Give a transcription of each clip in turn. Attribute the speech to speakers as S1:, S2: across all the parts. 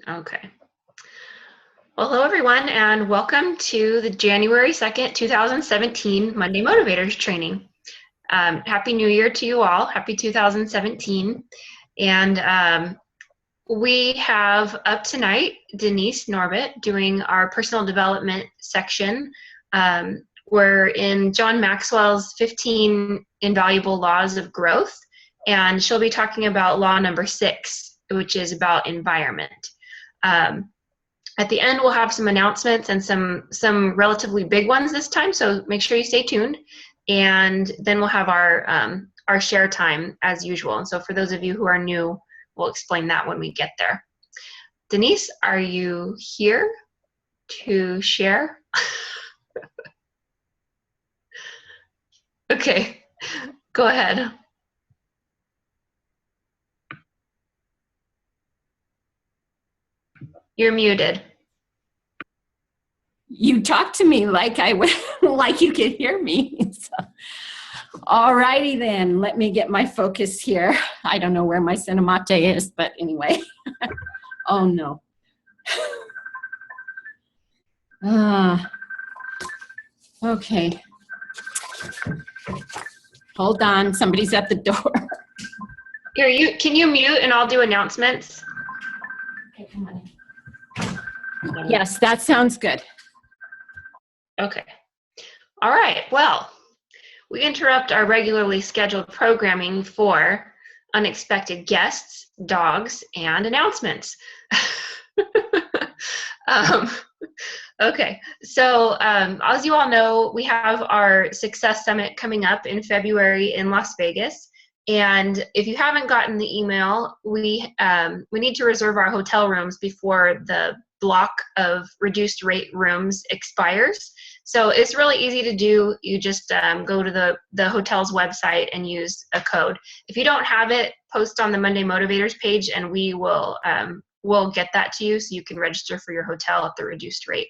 S1: Okay. Well, hello everyone, and welcome to the January 2nd, 2017 Monday Motivators training. Happy New Year to you all. Happy 2017. And we have up tonight Denise Norbit doing our personal development section. We're in John Maxwell's 15 Invaluable Laws of Growth, and she'll be talking about law number 6, which is about environment. At the end, we'll have some announcements and some relatively big ones this time, so make sure you stay tuned. And then we'll have our share time as usual. And so for those of you who are new, we'll explain that when we get there. Denise, are you here to share? Okay, go ahead. You're muted.
S2: You talk to me like like you could hear me. So. All righty then, let me get my focus here. I don't know where my cinemate is, but anyway. Oh no. Okay. Hold on, somebody's at the door.
S1: Here, can you mute and I'll do announcements?
S2: Okay, come on. Yes, that sounds good.
S1: Okay. All right. Well, we interrupt our regularly scheduled programming for unexpected guests, dogs, and announcements. Okay. So as you all know, we have our Success Summit coming up in February in Las Vegas. And if you haven't gotten the email, we need to reserve our hotel rooms before the block of reduced rate rooms expires. So it's really easy to do. You just go to the hotel's website and use a code. If you don't have it, post on the Monday Motivators page and we will we'll get that to you so you can register for your hotel at the reduced rate.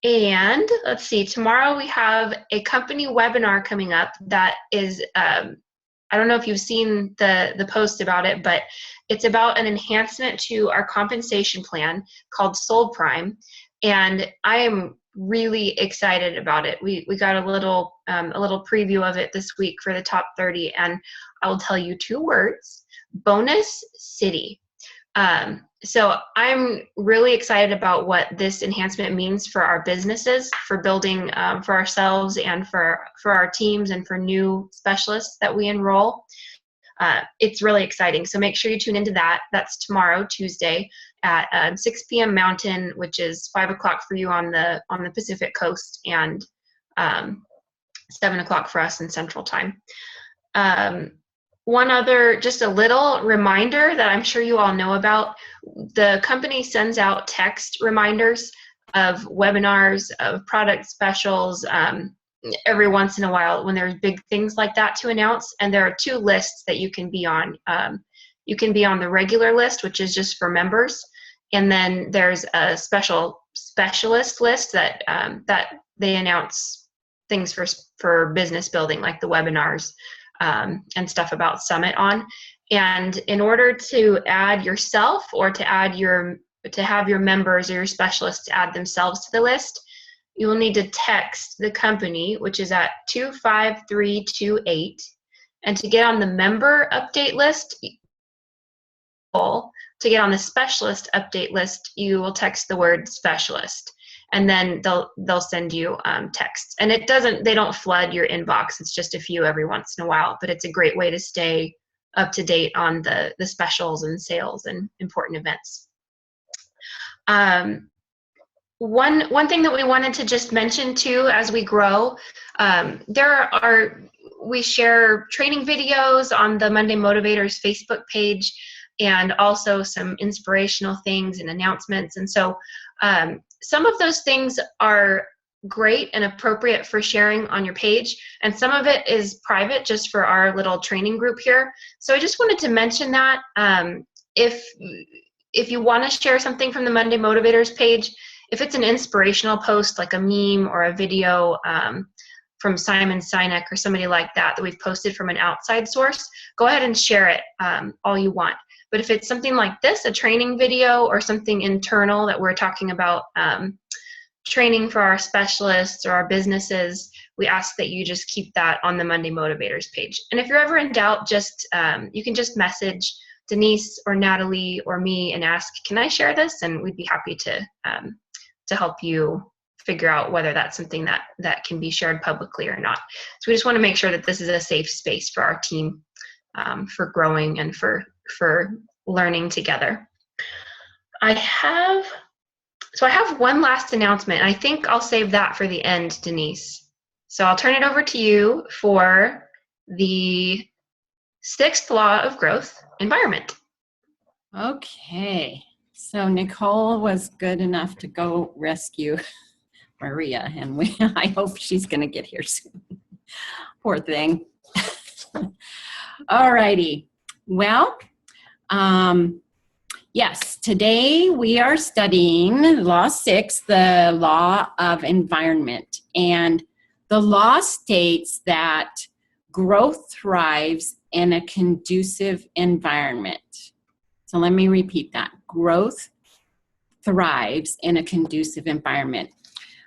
S1: And let's see, tomorrow we have a company webinar coming up that is I don't know if you've seen the post about it, but it's about an enhancement to our compensation plan called Soul Prime, and I am really excited about it. We got a little preview of it this week for the top 30, and I will tell you 2 words: bonus city. So I'm really excited about what this enhancement means for our businesses, for building for ourselves and for our teams and for new specialists that we enroll. It's really exciting. So make sure you tune into that. That's tomorrow, Tuesday, at 6 p.m. Mountain, which is 5 o'clock for you on the Pacific Coast, and 7 o'clock for us in Central Time. One other, just a little reminder that I'm sure you all know about, the company sends out text reminders of webinars, of product specials, every once in a while when there's big things like that to announce. And there are 2 lists that you can be on. You can be on the regular list, which is just for members. And then there's a special specialist list that they announce things for business building, like the webinars. And stuff about Summit on. And in order to add yourself or to have your members or your specialists add themselves to the list, you will need to text the company, which is at 25328. And to get on the member update list, to get on the specialist update list, you will text the word specialist. And then they'll send you texts. And they don't flood your inbox. It's just a few every once in a while, but it's a great way to stay up to date on the specials and sales and important events. One thing that we wanted to just mention too, as we grow, we share training videos on the Monday Motivators Facebook page, and also some inspirational things and announcements. And so some of those things are great and appropriate for sharing on your page, and some of it is private just for our little training group here. So I just wanted to mention that if you want to share something from the Monday Motivators page, if it's an inspirational post like a meme or a video from Simon Sinek or somebody like that we've posted from an outside source, go ahead and share it all you want. But if it's something like this, a training video or something internal that we're talking about training for our specialists or our businesses, we ask that you just keep that on the Monday Motivators page. And if you're ever in doubt, just you can just message Denise or Natalie or me and ask, can I share this? And we'd be happy to help you figure out whether that's something that can be shared publicly or not. So we just want to make sure that this is a safe space for our team for growing and for learning together. I have one last announcement. I think I'll save that for the end, Denise. So I'll turn it over to you for the 6th law of growth, environment.
S2: Okay. So Nicole was good enough to go rescue Maria, and I hope she's going to get here soon. Poor thing. All righty. Well, yes, today we are studying Law 6, the law of environment. And the law states that growth thrives in a conducive environment. So let me repeat that. Growth thrives in a conducive environment.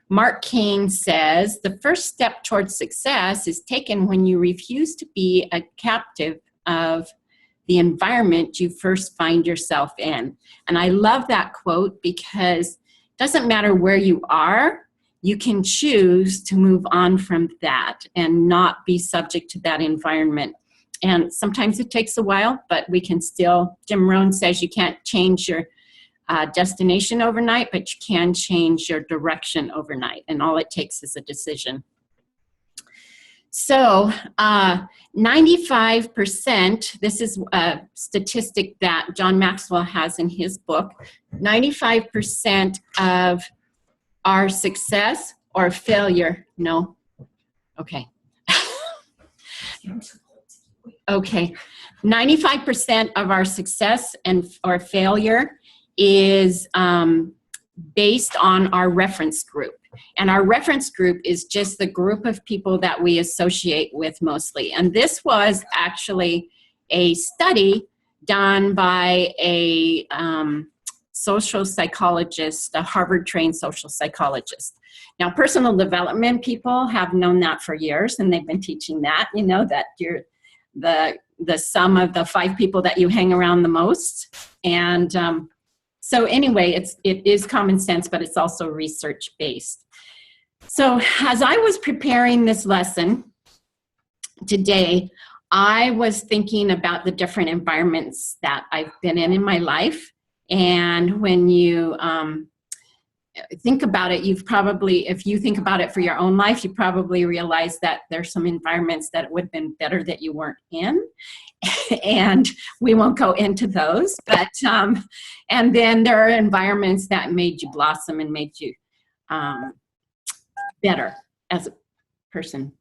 S2: Mark Kane says, the first step towards success is taken when you refuse to be a captive of the environment you first find yourself in. And I love that quote because it doesn't matter where you are, you can choose to move on from that and not be subject to that environment. And sometimes it takes a while, but we can still, Jim Rohn says you can't change your destination overnight, but you can change your direction overnight. And all it takes is a decision. So 95%, this is a statistic that John Maxwell has in his book, 95% of our success or failure, no, okay. Okay, 95% of our success or failure is based on our reference group. And our reference group is just the group of people that we associate with mostly. And this was actually a study done by a social psychologist, a Harvard-trained social psychologist. Now, personal development people have known that for years, and they've been teaching that, you know, that you're the sum of the 5 people that you hang around the most. And so anyway, it is common sense, but it's also research-based. So as I was preparing this lesson today, I was thinking about the different environments that I've been in my life. And when you think about it, if you think about it for your own life, you probably realize that there's some environments that it would have been better that you weren't in. And we won't go into those, but and then there are environments that made you blossom and made you better as a person.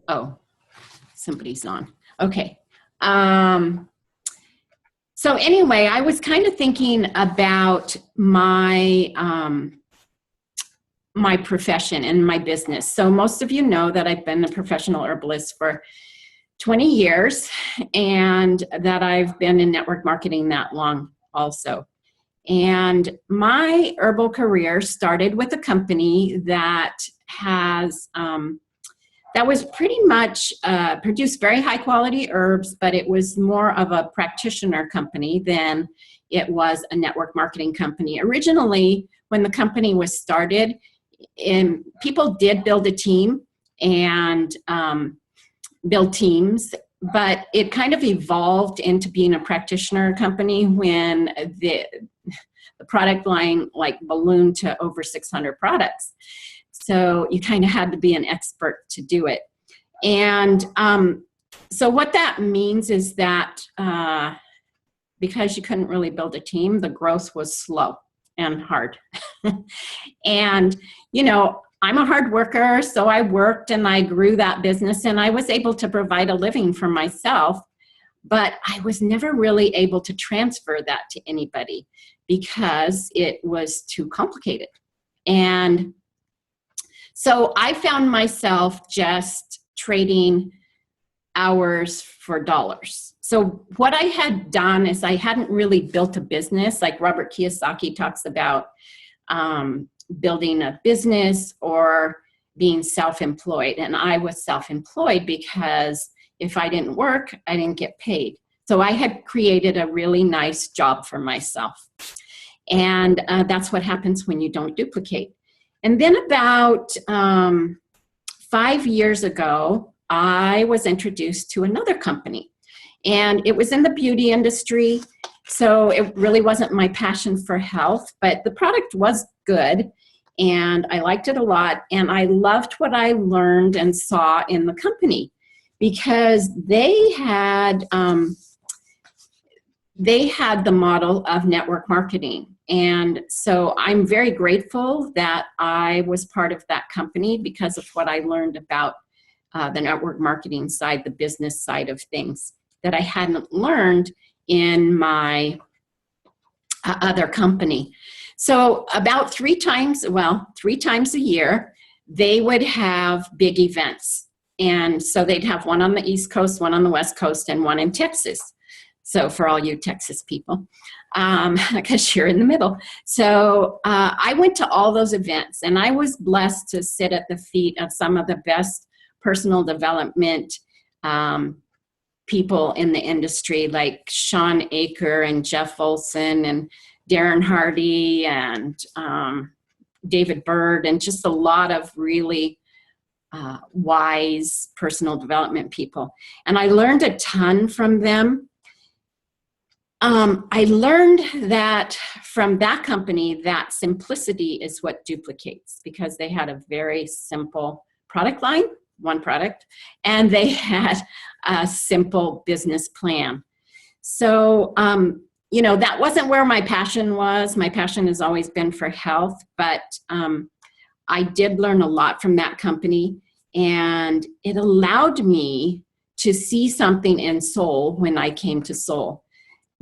S2: Oh, somebody's on. Okay. So anyway, I was kind of thinking about my my profession and my business. So most of you know that I've been a professional herbalist for 20 years and that I've been in network marketing that long also. And my herbal career started with a company that has, that was pretty much produced very high quality herbs, but it was more of a practitioner company than it was a network marketing company. Originally, when the company was started, people did build a team and build teams, but it kind of evolved into being a practitioner company when the product line like ballooned to over 600 products. So you kind of had to be an expert to do it. And so what that means is that because you couldn't really build a team, the growth was slow and hard. And, you know, I'm a hard worker, so I worked and I grew that business and I was able to provide a living for myself, but I was never really able to transfer that to anybody because it was too complicated. And So I found myself just trading hours for dollars. So what I had done is I hadn't really built a business like Robert Kiyosaki talks about, building a business or being self-employed. And I was self-employed because if I didn't work, I didn't get paid. So I had created a really nice job for myself. And that's what happens when you don't duplicate. And then about 5 years ago, I was introduced to another company. And it was in the beauty industry. So it really wasn't my passion for health, but the product was good. And I liked it a lot. And I loved what I learned and saw in the company because they had the model of network marketing. And so I'm very grateful that I was part of that company because of what I learned about the network marketing side, the business side of things that I hadn't learned in my other company. So about 3 times a year, they would have big events. And so they'd have one on the East Coast, one on the West Coast, and one in Texas. So for all you Texas people, because you're in the middle. So I went to all those events, and I was blessed to sit at the feet of some of the best personal development people in the industry, like Sean Aker and Jeff Olson and Darren Hardy and David Bird, and just a lot of really wise personal development people. And I learned a ton from them. I learned that from that company that simplicity is what duplicates, because they had a very simple product line, one product, and they had a simple business plan. So, that wasn't where my passion was. My passion has always been for health, but I did learn a lot from that company, and it allowed me to see something in Soul when I came to Soul.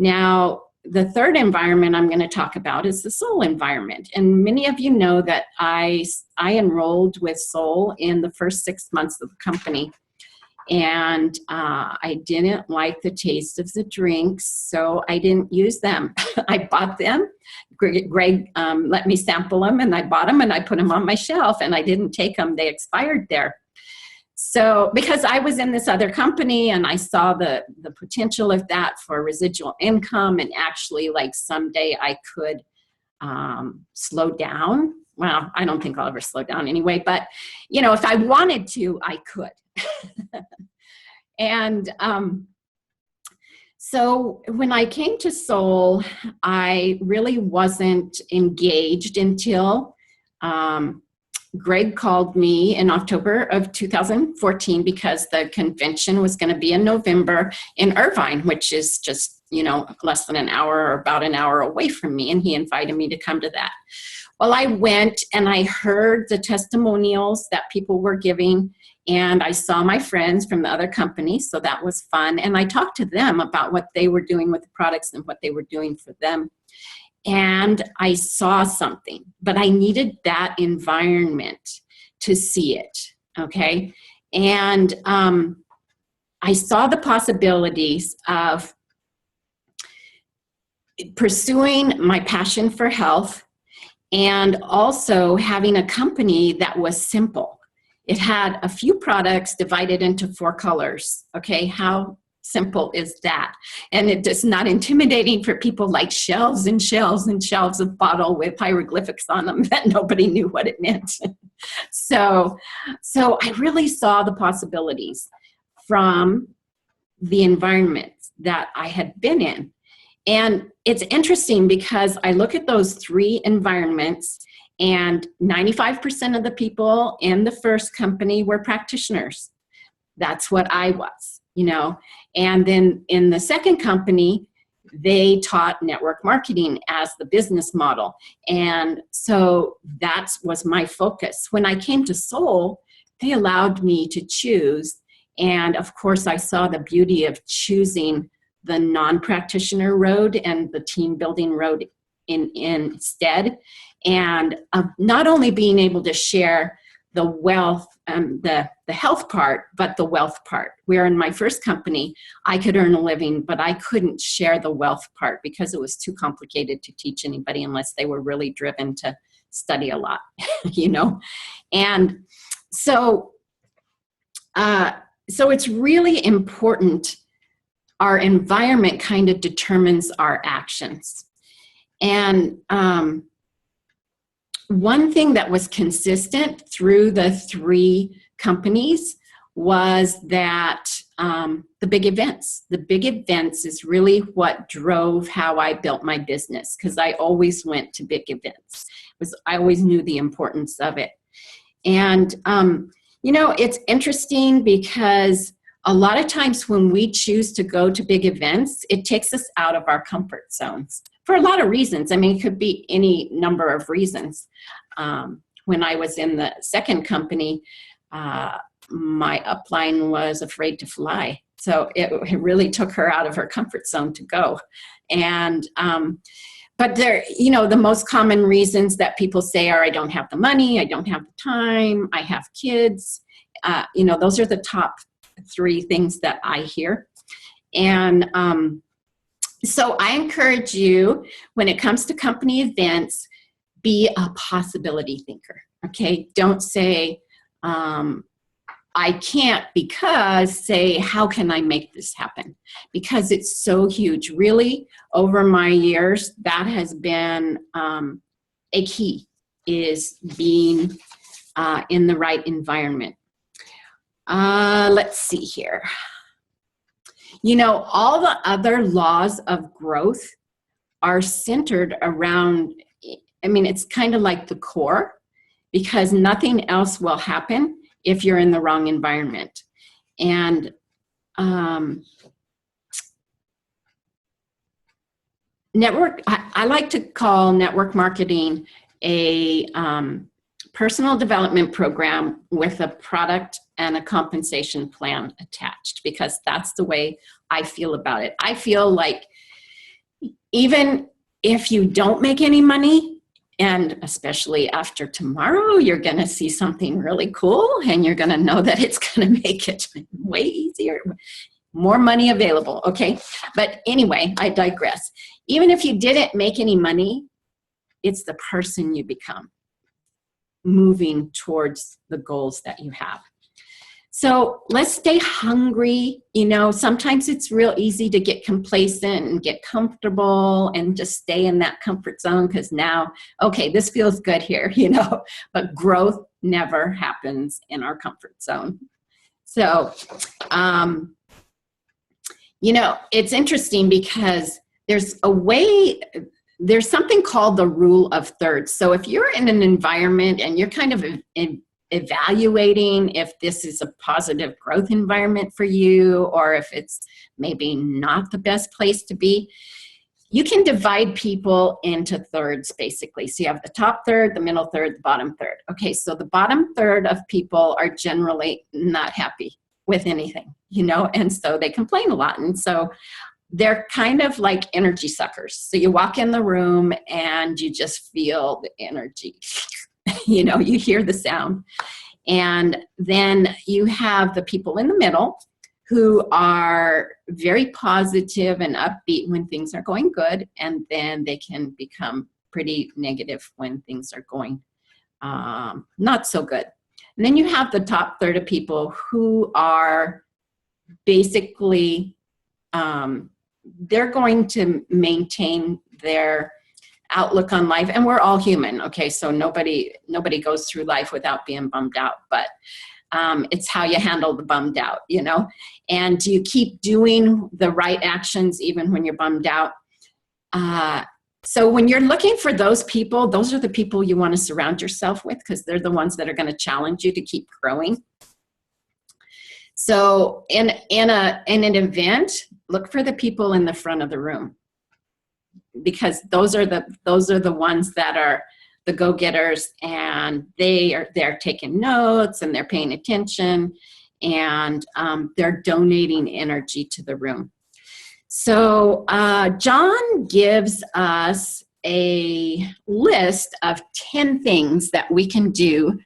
S2: Now, the third environment I'm going to talk about is the Soul environment. And many of you know that I enrolled with Soul in the first 6 months of the company. And I didn't like the taste of the drinks, so I didn't use them. I bought them. Greg let me sample them, and I bought them, and I put them on my shelf, and I didn't take them. They expired there. So because I was in this other company and I saw the potential of that for residual income, and actually like someday I could slow down. Well, I don't think I'll ever slow down anyway, but if I wanted to, I could. And so when I came to Soul, I really wasn't engaged until Greg called me in October of 2014 because the convention was going to be in November in Irvine, which is just, less than an hour or about an hour away from me. And he invited me to come to that. Well, I went and I heard the testimonials that people were giving, and I saw my friends from the other companies. So that was fun. And I talked to them about what they were doing with the products and what they were doing for them. And I saw something, but I needed that environment to see it, okay? And I saw the possibilities of pursuing my passion for health and also having a company that was simple. It had a few products divided into 4 colors, okay? How simple is that? And it is not intimidating for people, like shelves and shelves and shelves of bottle with hieroglyphics on them that nobody knew what it meant. So I really saw the possibilities from the environment that I had been in. And it's interesting because I look at those 3 environments, and 95% of the people in the first company were practitioners. That's what I was, And then in the second company, they taught network marketing as the business model. And so that was my focus. When I came to Soul, they allowed me to choose. And of course, I saw the beauty of choosing the non-practitioner road and the team building road instead. And of not only being able to share the wealth, the health part, but the wealth part. Where in my first company, I could earn a living, but I couldn't share the wealth part because it was too complicated to teach anybody unless they were really driven to study a lot, you know? And so it's really important. Our environment kind of determines our actions. And one thing that was consistent through the 3 companies was that the big events. The big events is really what drove how I built my business, because I always went to big events. I always knew the importance of it. And, you know, it's interesting because a lot of times when we choose to go to big events, it takes us out of our comfort zones for a lot of reasons. I mean, it could be any number of reasons. When I was in the second company, my upline was afraid to fly. So it really took her out of her comfort zone to go. And, but there, you know, the most common reasons that people say are, I don't have the money, I don't have the time, I have kids. You know, those are the top 3 things that I hear. And so I encourage you, when it comes to company events, be a possibility thinker, okay? Don't say, I can't because, say, how can I make this happen? Because it's so huge. Really, over my years, that has been a key, is being in the right environment. Let's see here. You know, all the other laws of growth are centered around, I mean, it's kind of like the core, because nothing else will happen if you're in the wrong environment. And I like to call network marketing a personal development program with a product and a compensation plan attached, because that's the way I feel about it. I feel like even if you don't make any money, and especially after tomorrow, you're going to see something really cool, and you're going to know that it's going to make it way easier, more money available, okay? But anyway, I digress. Even if you didn't make any money, it's the person you become, moving towards the goals that you have. So let's stay hungry. You know, sometimes it's real easy to get complacent and get comfortable and just stay in that comfort zone because now, okay, this feels good here, you know, but growth never happens in our comfort zone. So, you know, it's interesting because there's something called the rule of thirds. So if you're in an environment and you're kind of evaluating if this is a positive growth environment for you, or if it's maybe not the best place to be, you can divide people into thirds, basically. So you have the top third, the middle third, the bottom third. Okay, so the bottom third of people are generally not happy with anything, you know, and so they complain a lot. And so they're kind of like energy suckers. So you walk in the room and you just feel the energy. You know, you hear the sound. And then you have the people in the middle who are very positive and upbeat when things are going good, and then they can become pretty negative when things are going not so good. And then you have the top third of people who are basically, they're going to maintain their outlook on life, and we're all human, okay? So nobody goes through life without being bummed out, but it's how you handle the bummed out, you know? And you keep doing the right actions even when you're bummed out. So when you're looking for those people, those are the people you want to surround yourself with, because they're the ones that are going to challenge you to keep growing. So in an event, look for the people in the front of the room, because those are the ones that are the go-getters, and they're taking notes and they're paying attention, and they're donating energy to the room. So John gives us a list of 10 things that we can do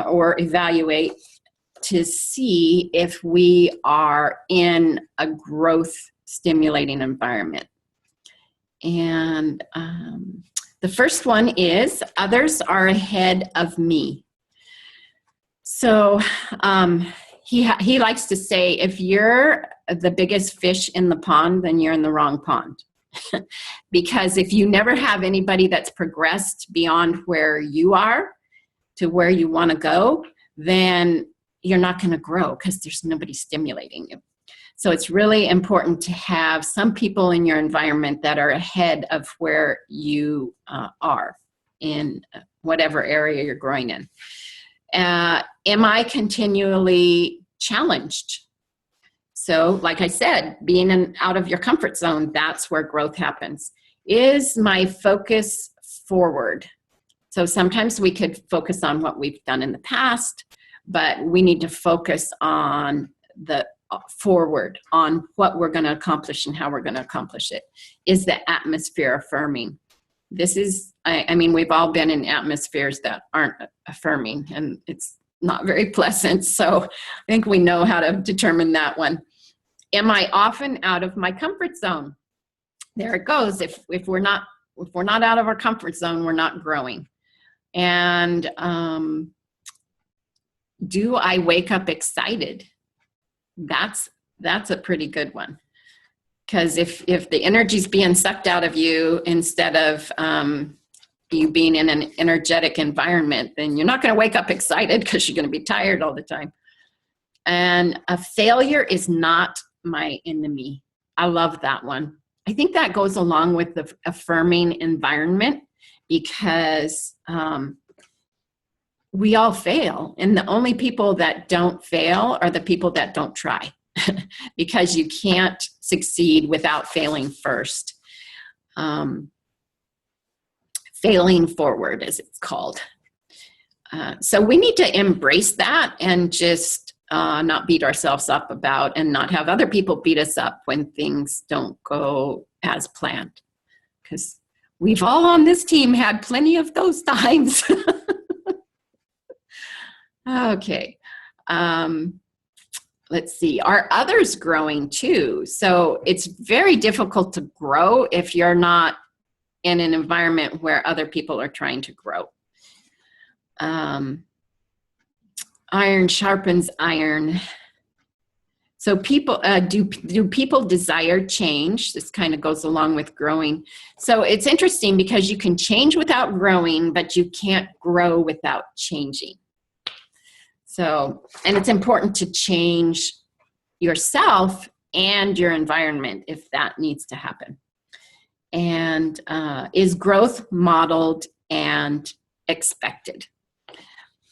S2: or evaluate to see if we are in a growth stimulating environment. And the first one is others are ahead of me. So he likes to say, if you're the biggest fish in the pond, then you're in the wrong pond. Because if you never have anybody that's progressed beyond where you are to where you want to go, then you're not going to grow because there's nobody stimulating you. So it's really important to have some people in your environment that are ahead of where you are in whatever area you're growing in. Am I continually challenged? So like I said, being out of your comfort zone, that's where growth happens. Is my focus forward? So sometimes we could focus on what we've done in the past, but we need to focus on the forward, on what we're going to accomplish and how we're going to accomplish it. Is the atmosphere affirming? This is, I mean, we've all been in atmospheres that aren't affirming, and it's not very pleasant. So I think we know how to determine that one. Am I often out of my comfort zone? There it goes. If we're not out of our comfort zone, we're not growing. And do I wake up excited? That's a pretty good one. Because if the energy's being sucked out of you instead of you being in an energetic environment, then you're not going to wake up excited because you're going to be tired all the time. And a failure is not my enemy. I love that one. I think that goes along with the affirming environment, because we all fail. And the only people that don't fail are the people that don't try. Because you can't succeed without failing first. Failing forward, as it's called. So we need to embrace that and just not beat ourselves up about, and not have other people beat us up when things don't go as planned. Because we've all on this team had plenty of those times. Okay. Let's see, are others growing too? So it's very difficult to grow if you're not in an environment where other people are trying to grow. Iron sharpens iron. So people, do people desire change? This kind of goes along with growing. So it's interesting because you can change without growing, but you can't grow without changing. So, and it's important to change yourself and your environment if that needs to happen. And is growth modeled and expected?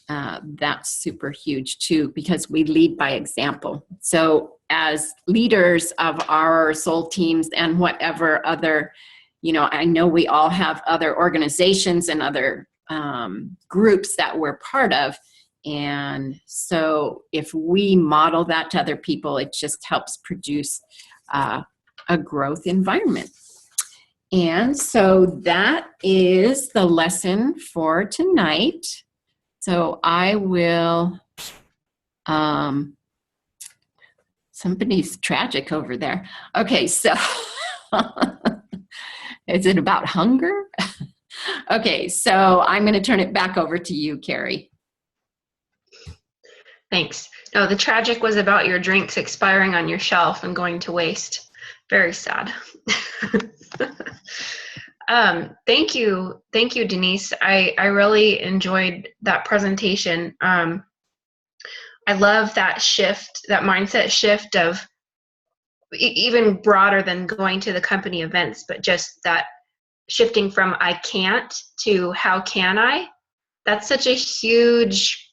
S2: That's super huge too, because we lead by example. So as leaders of our soul teams and whatever other, I know we all have other organizations and other groups that we're part of. And so if we model that to other people, it just helps produce a growth environment. And so that is the lesson for tonight. So I will, somebody's tragic over there. Okay, so is it about hunger? Okay, so I'm going to turn it back over to you, Carrie.
S1: Thanks. No, the tragic was about your drinks expiring on your shelf and going to waste. Very sad. Thank you, Denise. I really enjoyed that presentation. I love that shift, that mindset shift of even broader than going to the company events, but just that shifting from I can't to how can I? That's such a huge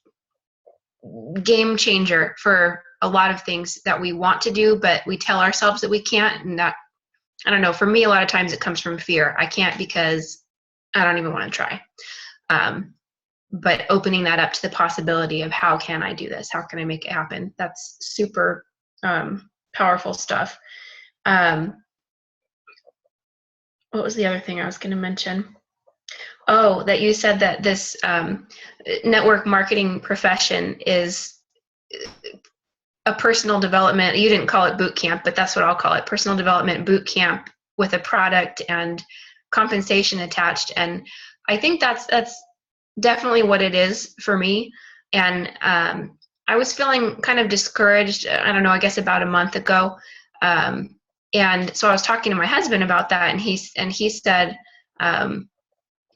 S1: game changer for a lot of things that we want to do, but we tell ourselves that we can't. And that, I don't know, for me, a lot of times it comes from fear. I can't because I don't even want to try. But opening that up to the possibility of how can I do this? How can I make it happen? That's super powerful stuff. What was the other thing I was going to mention? Oh, that you said that this network marketing profession is a personal development. You didn't call it boot camp, but that's what I'll call it, personal development boot camp with a product and compensation attached. And I think that's definitely what it is for me. And I was feeling kind of discouraged, I don't know, I guess about a month ago. And so I was talking to my husband about that, and he said,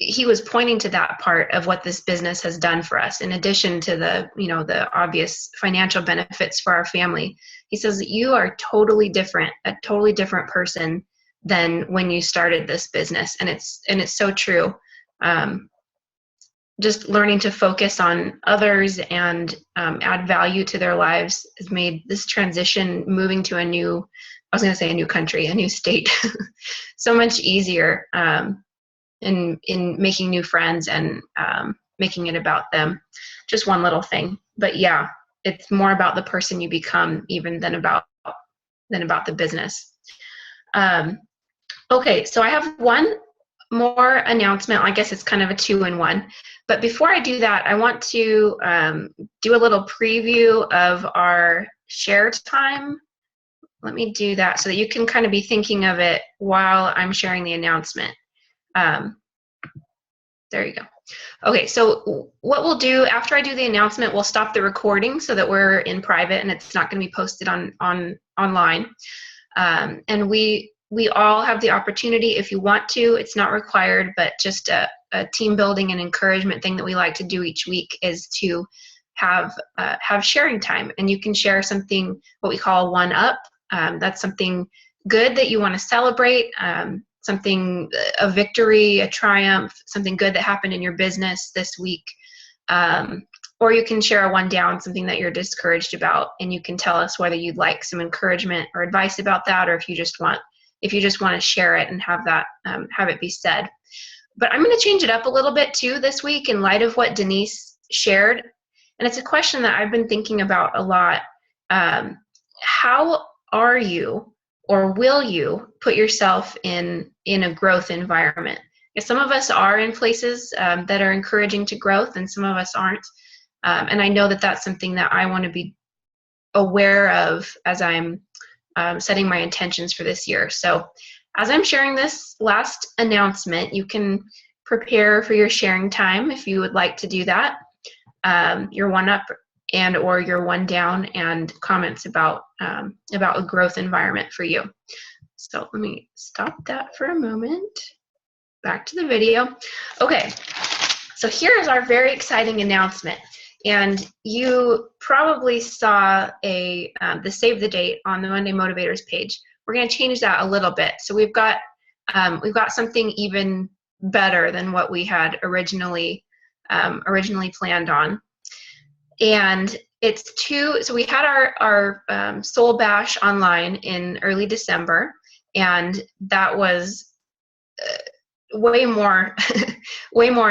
S1: he was pointing to that part of what this business has done for us, in addition to the obvious financial benefits for our family. He says that you are totally different, a totally different person than when you started this business. And it's so true. Just learning to focus on others and add value to their lives has made this transition, moving to a new country, a new state, so much easier. In making new friends and making it about them. Just one little thing. But yeah, it's more about the person you become even than about the business. Okay, so I have one more announcement. I guess it's kind of a 2-in-1. But before I do that, I want to do a little preview of our share time. Let me do that so that you can kind of be thinking of it while I'm sharing the announcement. There you go. Okay, so what we'll do after I do the announcement, we'll stop the recording so that we're in private and it's not going to be posted online. And we all have the opportunity, if you want to, it's not required, but just a team building and encouragement thing that we like to do each week is to have sharing time. And you can share something, what we call a 1-up. That's something good that you want to celebrate. Something, a victory, a triumph, something good that happened in your business this week. Or you can share a 1-down, something that you're discouraged about, and you can tell us whether you'd like some encouragement or advice about that, or if you just want to share it and have that, have it be said. But I'm going to change it up a little bit too this week in light of what Denise shared. And it's a question that I've been thinking about a lot. How are you, or will you put yourself in a growth environment? If some of us are in places that are encouraging to growth, and some of us aren't. And I know that that's something that I want to be aware of as I'm setting my intentions for this year. So as I'm sharing this last announcement, you can prepare for your sharing time if you would like to do that. Your 1-up and or your 1-down, and comments about a growth environment for you. So let me stop that for a moment. Back to the video. Okay, so here is our very exciting announcement. And you probably saw the save the date on the Monday Motivators page. We're going to change that a little bit. So we've got something even better than what we had originally planned on. And it's so we had our Soul Bash online in early December, and that was way more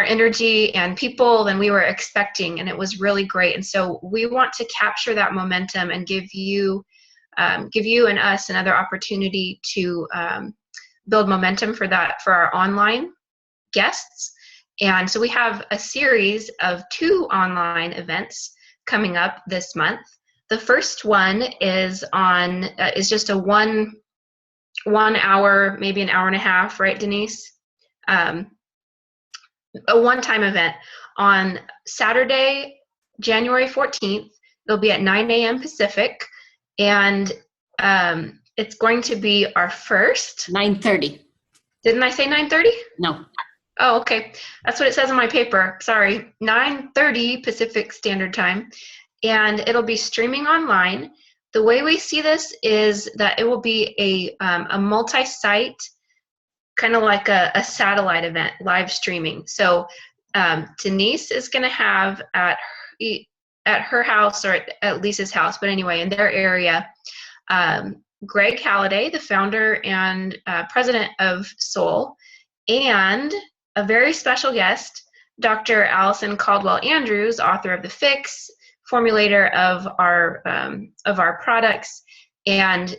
S1: energy and people than we were expecting, and it was really great. And so we want to capture that momentum and give you and us another opportunity to build momentum for our online guests. And so we have a series of 2 online events coming up this month. The first one is just a 1 hour, maybe an hour and a half, right, Denise? A one-time event on Saturday, January 14th. It'll be at 9 a.m. Pacific, and it's going to be our first
S2: 9:30.
S1: Didn't I say 9:30?
S2: No.
S1: Oh, okay. That's what it says on my paper. Sorry. 9:30 Pacific Standard Time. And it'll be streaming online. The way we see this is that it will be a multi-site, kind of like a satellite event, live streaming. So Denise is going to have at her house, or at Lisa's house, but anyway, in their area, Greg Halliday, the founder and president of Soul, and a very special guest, Dr. Allison Caldwell Andrews, author of The Fix, formulator of our products, and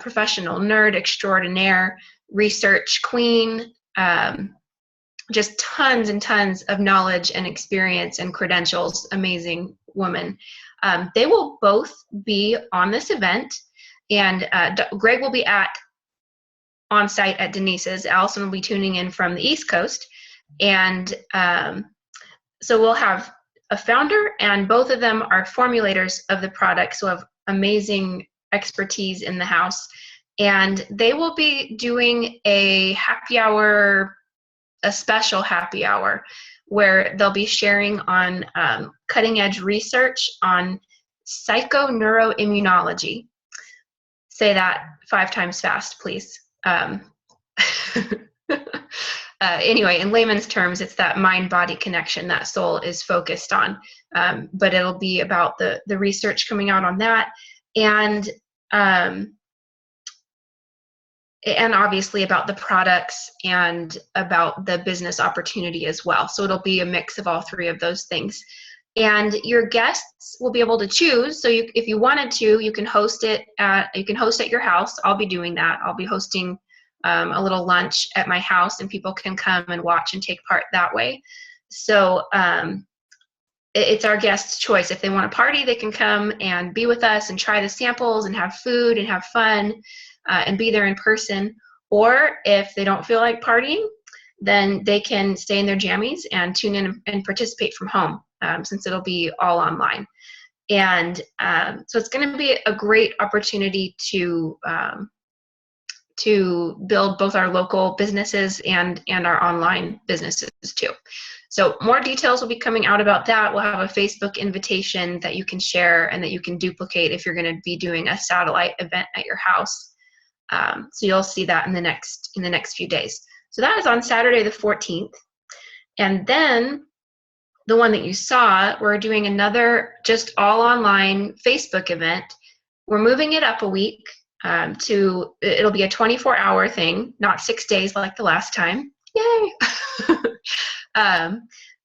S1: professional nerd extraordinaire, research queen, just tons and tons of knowledge and experience and credentials, amazing woman. They will both be on this event, and Greg will be on site at Denise's. Allison will be tuning in from the East Coast, and so we'll have a founder, and both of them are formulators of the product, so have amazing expertise in the house. And they will be doing a happy hour, a special happy hour, where they'll be sharing on cutting edge research on psychoneuroimmunology. Say that 5 times fast, please. Anyway, in layman's terms, it's that mind-body connection that Soul is focused on. But it'll be about the research coming out on that, and obviously about the products and about the business opportunity as well. So it'll be a mix of all 3 of those things. And your guests will be able to choose. So if you wanted to, you can host it at your house. I'll be doing that. I'll be hosting a little lunch at my house, and people can come and watch and take part that way. So it's our guests' choice. If they want to party, they can come and be with us and try the samples and have food and have fun and be there in person. Or if they don't feel like partying, then they can stay in their jammies and tune in and participate from home, since it'll be all online. And so it's going to be a great opportunity to build both our local businesses and our online businesses too. So more details will be coming out about that. We'll have a Facebook invitation that you can share and that you can duplicate if you're going to be doing a satellite event at your house. So you'll see that in the next few days. So that is on Saturday the 14th. And then the one that you saw, we're doing another just all online Facebook event. We're moving it up a week. It'll be a 24-hour thing, not 6 days like the last time. Yay!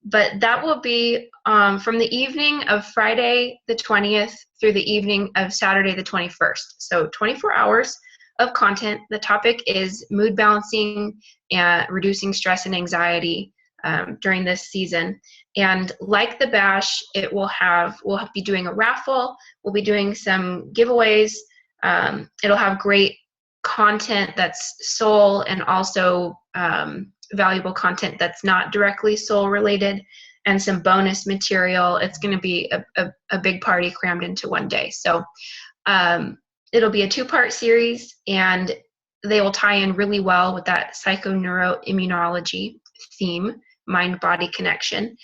S1: But that will be from the evening of Friday the 20th through the evening of Saturday the 21st. So 24 hours of content. The topic is mood balancing and reducing stress and anxiety during this season. And like the bash, we'll be doing a raffle. We'll be doing some giveaways. It'll have great content that's soul, and also valuable content that's not directly soul related, and some bonus material. It's going to be a big party crammed into one day. So it'll be a 2-part series, and they will tie in really well with that psychoneuroimmunology theme, mind-body connection.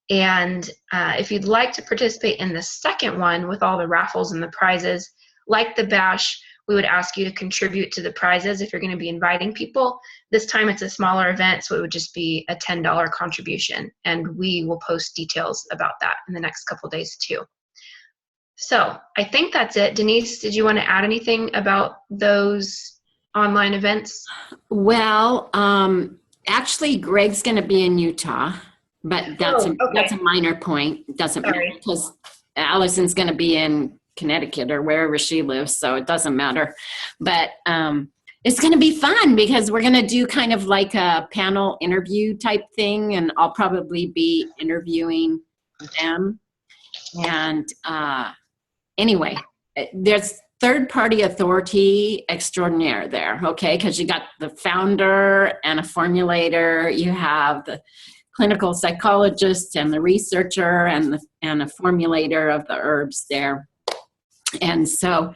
S1: And if you'd like to participate in the second one with all the raffles and the prizes, like the bash, we would ask you to contribute to the prizes if you're going to be inviting people. This time it's a smaller event, so it would just be a $10 contribution, and we will post details about that in the next couple days too. So I think that's it. Denise, did you want to add anything about those online events?
S2: Well, actually, Greg's going to be in Utah, but that's a minor point. It doesn't matter because Allison's going to be in Connecticut or wherever she lives, so it doesn't matter. But it's going to be fun because we're going to do kind of like a panel interview type thing, and I'll probably be interviewing them. And anyway, there's third-party authority extraordinaire there, okay? Because you got the founder and a formulator, you have the clinical psychologist and the researcher and a formulator of the herbs there. And so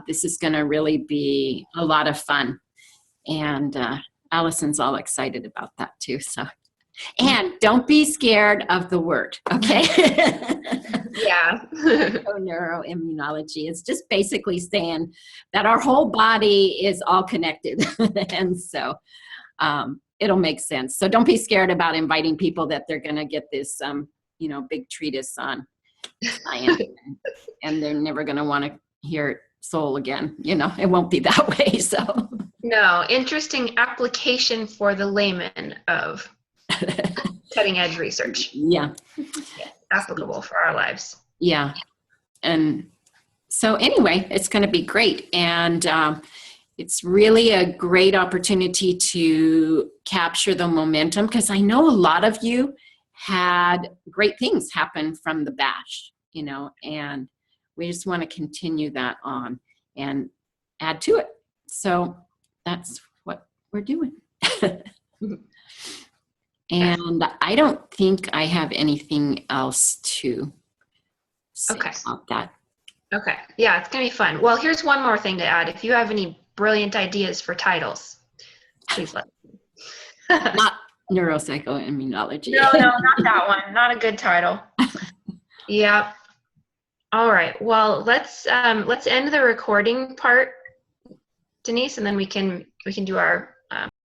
S2: this is going to really be a lot of fun. And Allison's all excited about that too. So, and don't be scared of the word, okay?
S1: Yeah.
S2: Neuroimmunology is just basically saying that our whole body is all connected. And so it'll make sense. So don't be scared about inviting people that they're going to get this, big treatise on science and they're never going to want to hear soul again. It won't be that way. So
S1: no, interesting application for the layman of cutting edge research.
S2: Yeah.
S1: Applicable for our lives.
S2: Yeah. And so anyway, it's going to be great. And it's really a great opportunity to capture the momentum, because I know a lot of you had great things happen from the bash, and we just want to continue that on and add to it. So that's what we're doing. And I don't think I have anything else to say about that.
S1: Okay. Yeah, it's going to be fun. Well, here's one more thing to add. If you have any brilliant ideas for titles, please let me know.
S2: Not neuropsychoimmunology.
S1: No, not that one. Not a good title. Yeah. All right. Well, let's end the recording part, Denise, and then we can do our